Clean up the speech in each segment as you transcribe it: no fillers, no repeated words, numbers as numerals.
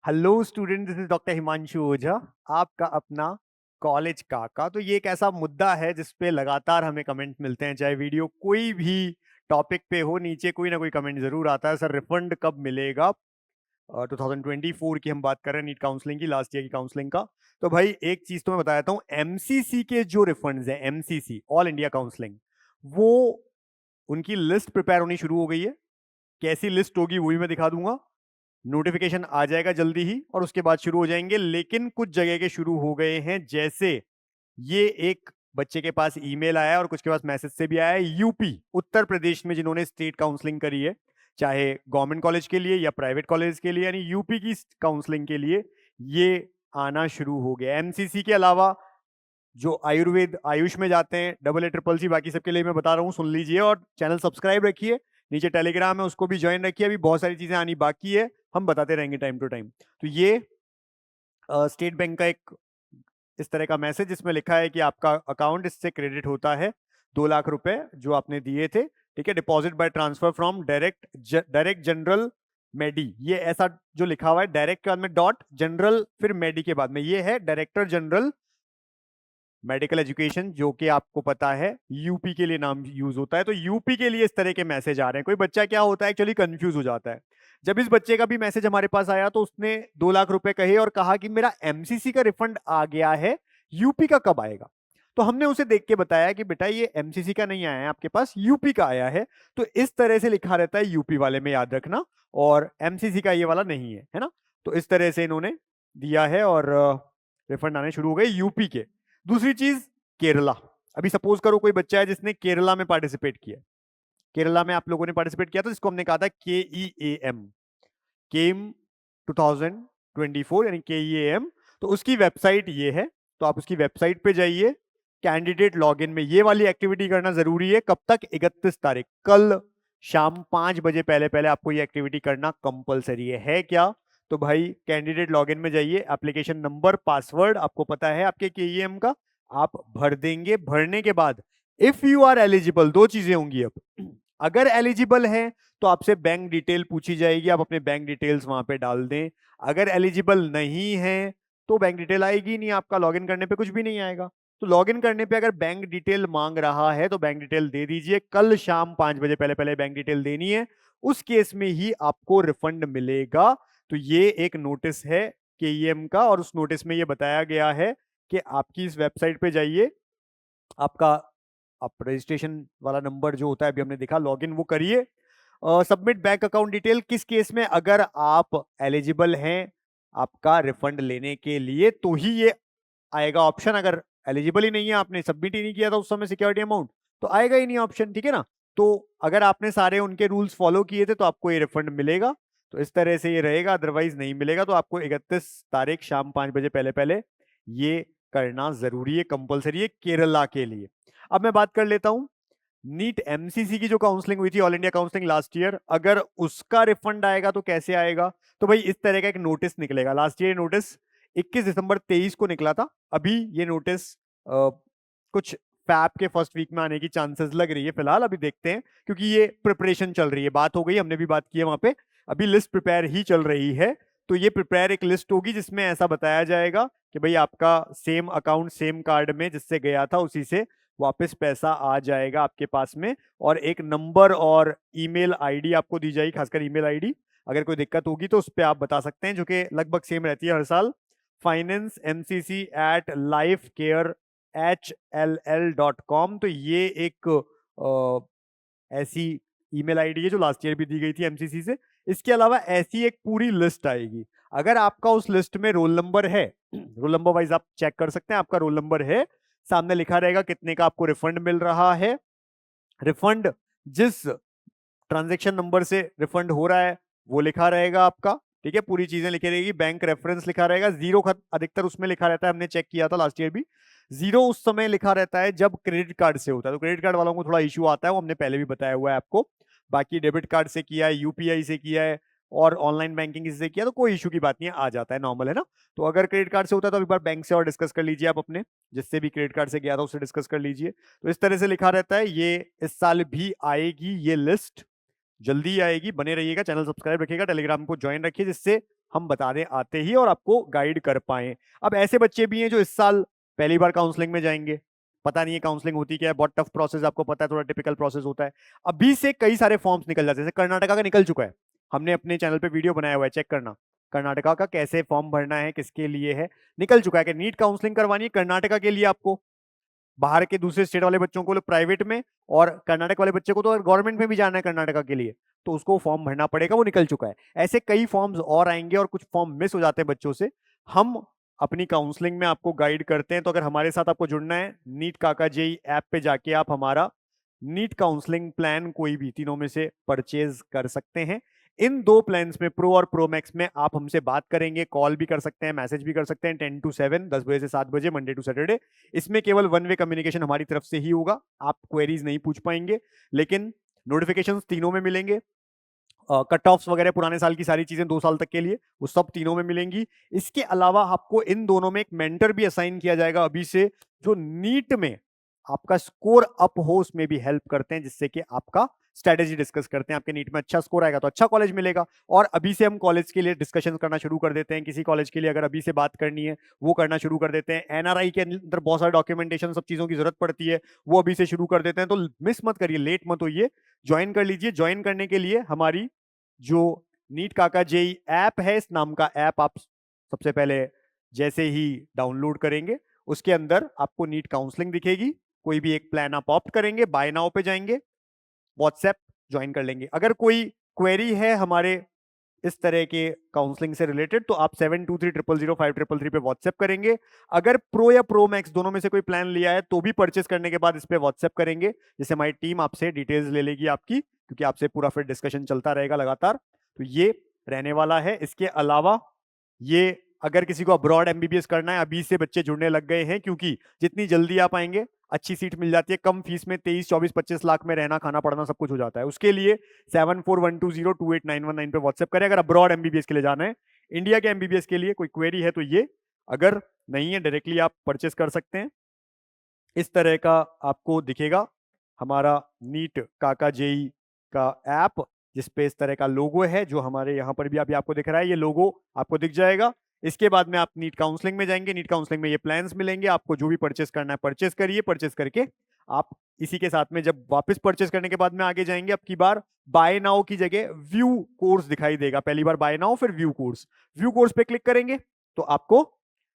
Hello student, this is doctor Himanshu Ojha, आपका अपना college काका। तो ये एक ऐसा मुद्दा है जिस पे लगातार हमें कमेंट मिलते हैं, चाहे वीडियो कोई भी टॉपिक पे हो, नीचे कोई ना कोई कमेंट जरूर आता है, सर रिफंड कब मिलेगा। 2024 की हम बात कर रहे हैं, नीट काउंसलिंग की, लास्ट ईयर की काउंसलिंग का। तो भाई एक चीज तो मैं बताता हूँ, एमसीसी के जो रिफंड्स हैं, एमसीसी ऑल इंडिया काउंसलिंग, वो उनकी लिस्ट प्रिपेयर होनी शुरू हो गई है। कैसी लिस्ट होगी वो भी मैं दिखा दूंगा। नोटिफिकेशन आ जाएगा जल्दी ही और उसके बाद शुरू हो जाएंगे। लेकिन कुछ जगह के शुरू हो गए हैं, जैसे ये एक बच्चे के पास ईमेल आया है और कुछ के पास मैसेज से भी आया है। यूपी, उत्तर प्रदेश में जिन्होंने स्टेट काउंसलिंग करी है, चाहे गवर्नमेंट कॉलेज के लिए या प्राइवेट कॉलेज के लिए, यानी यूपी की काउंसलिंग के लिए ये आना शुरू हो गया। एमसीसी के अलावा जो आयुर्वेद आयुष में जाते हैं, डबल ए ट्रिपल सी, बाकी सबके लिए मैं बता रहा हूँ, सुन लीजिए और चैनल सब्सक्राइब रखिए। नीचे टेलीग्राम है, उसको भी ज्वाइन रखिए, अभी बहुत सारी चीजें आनी बाकी है, हम बताते रहेंगे टाइम टू टाइम। तो ये स्टेट बैंक का एक इस तरह का मैसेज जिसमें लिखा है कि आपका अकाउंट इससे क्रेडिट होता है 2 लाख रुपए जो आपने दिए थे, ठीक है, deposit by transfer from direct general मेडी। ये ऐसा जो लिखा हुआ है, डायरेक्ट के बाद में डॉट, जनरल फिर मेडी के बाद में, ये है डायरेक्टर जनरल मेडिकल एजुकेशन, जो कि आपको पता है यूपी के लिए नाम यूज होता है। तो यूपी के लिए इस तरह के मैसेज आ रहे हैं। कोई बच्चा क्या होता है, एक्चुअली कंफ्यूज हो जाता है। जब इस बच्चे का भी मैसेज हमारे पास आया तो उसने 2 लाख रुपए कहे और कहा कि मेरा एमसीसी का रिफंड आ गया है, यूपी का कब आएगा। तो हमने उसे देख के बताया कि बेटा ये एमसीसी का नहीं आया है आपके पास, यूपी का आया है। तो इस तरह से लिखा रहता है यूपी वाले में, याद रखना, और एमसीसी का ये वाला नहीं है ना। तो इस तरह से इन्होंने दिया है और रिफंड आने शुरू हो गए यूपी के। दूसरी चीज, केरला। अभी सपोज करो कोई बच्चा है जिसने केरला में पार्टिसिपेट किया। केरला में आप लोगों ने पार्टिसिपेट किया था, जिसको हमने कहा था KEAM, केम 2024, यानी KEAM। तो उसकी वेबसाइट ये है, तो आप उसकी वेबसाइट पे जाइए, कैंडिडेट लॉगिन में ये वाली एक्टिविटी करना जरूरी है। कब तक? 31 तारीख, कल शाम 5 बजे पहले पहले आपको ये एक्टिविटी करना कंपलसरी है क्या? तो भाई कैंडिडेट लॉगिन में जाइए, एप्लीकेशन नंबर, पासवर्ड आपको पता है आपके KEM का, आप भर देंगे। भरने के बाद इफ यू आर एलिजिबल, दो चीजें होंगी अब। अगर एलिजिबल है तो आपसे बैंक डिटेल पूछी जाएगी, आप अपने बैंक डिटेल्स वहां पे डाल दें। अगर एलिजिबल नहीं है तो बैंक डिटेल आएगी नहीं, आपका लॉगिन करने पे कुछ भी नहीं आएगा। तो लॉगिन करने पे अगर बैंक डिटेल मांग रहा है तो बैंक डिटेल दे दीजिए, कल शाम 5 बजे पहले पहले बैंक डिटेल देनी है, उस केस में ही आपको रिफंड मिलेगा। तो ये एक नोटिस है KEM का, और उस नोटिस में ये बताया गया है कि आपकी इस वेबसाइट पे जाइए, आपका आप रजिस्ट्रेशन वाला नंबर जो होता है, अभी हमने देखा, लॉगिन वो करिए। सबमिट बैंक अकाउंट डिटेल, किस केस में? अगर आप एलिजिबल हैं आपका रिफंड लेने के लिए तो ही ये आएगा ऑप्शन। अगर एलिजिबल ही नहीं है, आपने सबमिट ही नहीं किया था उस समय सिक्योरिटी अमाउंट, तो आएगा ही नहीं ऑप्शन, ठीक है ना। तो अगर आपने सारे उनके रूल्स फॉलो किए थे तो आपको ये रिफंड मिलेगा। तो इस तरह से ये रहेगा, अदरवाइज नहीं मिलेगा। तो आपको 31 तारीख शाम 5 बजे पहले पहले ये करना जरूरी है, कंपलसरी है, केरला के लिए। अब मैं बात कर लेता हूं नीट एमसीसी की जो काउंसलिंग हुई थी, all India counselling last year, अगर उसका रिफंड आएगा तो कैसे आएगा। तो भाई इस तरह का एक नोटिस निकलेगा। लास्ट ईयर नोटिस 21 दिसंबर 23 को निकला था। अभी ये नोटिस कुछ फैब के फर्स्ट वीक में आने की चांसेस लग रही है फिलहाल, अभी देखते हैं, क्योंकि ये प्रिपरेशन चल रही है। बात हो गई, हमने भी बात की है वहां पे, अभी लिस्ट प्रिपेयर ही चल रही है। तो ये प्रिपेयर एक लिस्ट होगी जिसमें ऐसा बताया जाएगा कि भाई आपका सेम अकाउंट सेम कार्ड में जिससे गया था उसी से वापस पैसा आ जाएगा आपके पास में, और एक नंबर और ईमेल आईडी आपको दी जाएगी, खासकर ईमेल आईडी। अगर कोई दिक्कत होगी तो उस पर आप बता सकते हैं, जो कि लगभग सेम रहती है हर साल, financemcc@lifecareHLL.com। तो ये एक ऐसी ईमेल आईडी है जो लास्ट ईयर भी दी गई थी एमसीसी से। इसके अलावा ऐसी एक पूरी लिस्ट आएगी। अगर आपका उस लिस्ट में रोल नंबर है, रोल नंबर वाइज आप चेक कर सकते हैं, आपका रोल नंबर है, सामने लिखा रहेगा कितने का आपको रिफंड मिल रहा है। रिफंड जिस ट्रांजेक्शन नंबर से रिफंड हो रहा है वो लिखा रहेगा आपका, ठीक है, पूरी चीजें लिखी रहेगी। बैंक रेफरेंस लिखा रहेगा, जीरो अधिकतर उसमें लिखा रहता है, हमने चेक किया था लास्ट ईयर भी। जीरो उस समय लिखा रहता है जब क्रेडिट कार्ड से होता है, तो क्रेडिट कार्ड वालों को थोड़ा इश्यू आता है, वो हमने पहले भी बताया हुआ है आपको। बाकी डेबिट कार्ड से किया है, यूपीआई से किया है, और ऑनलाइन बैंकिंग से किया, तो कोई इशू की बात नहीं है, आ जाता है, नॉर्मल है ना। तो अगर क्रेडिट कार्ड से होता है तो एक बार बैंक से और डिस्कस कर लीजिए, आप अपने जिससे भी क्रेडिट कार्ड से गया था उससे डिस्कस कर लीजिए। तो इस तरह से लिखा रहता है। ये इस साल भी आएगी ये लिस्ट, जल्दी आएगी, बने रहिएगा, चैनल सब्सक्राइब रखिएगा, टेलीग्राम को ज्वाइन रखिए, जिससे हम बता दें आते ही और आपको गाइड कर पाए। अब ऐसे बच्चे भी हैं जो इस साल पहली बार काउंसलिंग में जाएंगे, पता नहीं है काउंसलिंग होती क्या है, बहुत टफ प्रोसेस, आपको पता है, थोड़ा टिपिकल प्रोसेस होता है। अभी से कई सारे फॉर्म्स निकल जाते हैं, जैसे कर्नाटका का निकल चुका है, हमने अपने चैनल पे वीडियो बनाया हुआ है, चेक करना, कर्नाटका का कैसे फॉर्म भरना है, किसके लिए है, निकल चुका है कि नीट काउंसलिंग करवानी है कर्नाटका के लिए आपको, बाहर के दूसरे स्टेट वाले बच्चों को प्राइवेट में, और कर्नाटक वाले बच्चे को तो गवर्नमेंट में भी जाना है कर्नाटका के लिए, तो उसको फॉर्म भरना पड़ेगा, वो निकल चुका है। ऐसे कई फॉर्म्स और आएंगे और कुछ फॉर्म मिस हो जाते हैं बच्चों से, हम अपनी काउंसलिंग में आपको गाइड करते हैं। तो अगर हमारे साथ आपको जुड़ना है, नीट काका जेई ऐप पे जाके आप हमारा नीट काउंसलिंग प्लान कोई भी तीनों में से परचेज कर सकते हैं। इन दो प्लान्स में, प्रो और प्रो मैक्स में, आप हमसे बात करेंगे, कॉल भी कर सकते हैं, मैसेज भी कर सकते हैं, 10 to 7, 10 बजे से 7 बजे, मंडे टू सैटरडे। इसमें केवल वन वे कम्युनिकेशन हमारी तरफ से ही होगा, आप क्वेरीज नहीं पूछ पाएंगे, लेकिन नोटिफिकेशंस तीनों में मिलेंगे, कट ऑफ्स वगैरह पुराने साल की सारी चीजें 2 साल तक के लिए, वो सब तीनों में मिलेंगी। इसके अलावा आपको इन दोनों में एक मेंटर भी असाइन किया जाएगा अभी से, जो नीट में आपका स्कोर अप हो उसमें भी हेल्प करते हैं, जिससे कि आपका स्ट्रेटेजी डिस्कस करते हैं, आपके नीट में अच्छा स्कोर आएगा तो अच्छा कॉलेज मिलेगा। और अभी से हम कॉलेज के लिए डिस्कशन करना शुरू कर देते हैं, किसी कॉलेज के लिए अगर अभी से बात करनी है वो करना शुरू कर देते हैं। एनआरआई के अंदर बहुत सारे डॉक्यूमेंटेशन, सब चीजों की जरूरत पड़ती है, वो अभी से शुरू कर देते हैं, तो मिस मत करिए, लेट मत होइए, ज्वाइन कर लीजिए। ज्वाइन करने के लिए हमारी जो नीट काका जेई ऐप है, इस नाम का ऐप आप सबसे पहले जैसे ही डाउनलोड करेंगे, उसके अंदर आपको नीट काउंसलिंग दिखेगी, कोई भी एक प्लान आप ऑप्ट करेंगे, बाय नाउ पे जाएंगे, व्हाट्सएप ज्वाइन कर लेंगे। अगर कोई क्वेरी है हमारे इस तरह के काउंसलिंग से रिलेटेड, तो आप 72300533 पे व्हाट्सएप करेंगे। अगर प्रो या प्रो मैक्स दोनों में से कोई प्लान लिया है तो भी परचेस करने के बाद इस पे व्हाट्सएप करेंगे, जिससे हमारी टीम आपसे डिटेल्स ले लेगी आपकी, क्योंकि आपसे पूरा फिर डिस्कशन चलता रहेगा लगातार। तो ये रहने वाला है। इसके अलावा ये अगर किसी को अब्रॉड एमबीबीएस करना है, अभी से बच्चे जुड़ने लग गए हैं, क्योंकि जितनी जल्दी आप आएंगे अच्छी सीट मिल जाती है, कम फीस में 23, 24, 25 लाख में रहना खाना पड़ना सब कुछ हो जाता है। उसके लिए 7412028919 पे व्हाट्सएप करें अगर अब्रॉड एमबीबीएस के लिए जाना है। इंडिया के एमबीबीएस के लिए कोई क्वेरी है तो ये, अगर नहीं है डायरेक्टली आप परचेस कर सकते हैं। इस तरह का आपको दिखेगा हमारा नीट काका जेई का ऐप, जिसपे इस तरह का लोगो है, जो हमारे यहाँ पर भी अभी आपको दिख रहा है, ये लोगो आपको दिख जाएगा। इसके बाद में आप नीट काउंसलिंग में जाएंगे, नीट काउंसलिंग में ये प्लान्स मिलेंगे आपको, जो भी परचेस करना है परचेस करिए, परचेस करके आप इसी के साथ में जब वापस परचेस करने के बाद में आगे जाएंगे, अब की बार बाय नाउ की जगह व्यू कोर्स दिखाई देगा, पहली बार बाय नाउ फिर व्यू कोर्स, व्यू कोर्स पे क्लिक करेंगे तो आपको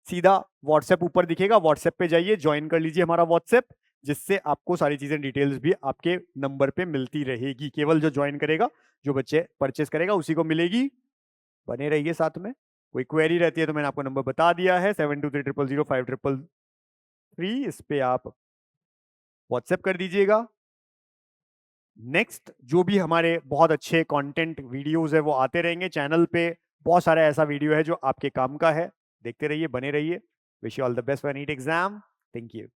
सीधा व्हाट्सएप ऊपर दिखेगा, व्हाट्सएप पे जाइए, ज्वाइन कर लीजिए हमारा व्हाट्सएप, जिससे आपको सारी चीजें डिटेल्स भी आपके नंबर पे मिलती रहेगी। केवल जो ज्वाइन करेगा, जो बच्चे परचेस करेगा उसी को मिलेगी। बने रहिए साथ में। कोई क्वेरी रहती है तो मैंने आपको नंबर बता दिया है, 72300533, इस पे आप व्हाट्सएप कर दीजिएगा। नेक्स्ट जो भी हमारे बहुत अच्छे कंटेंट वीडियोस है वो आते रहेंगे चैनल पे, बहुत सारा ऐसा वीडियो है जो आपके काम का है, देखते रहिए, बने रहिए। Wish you all the best for NEET exam. Thank you.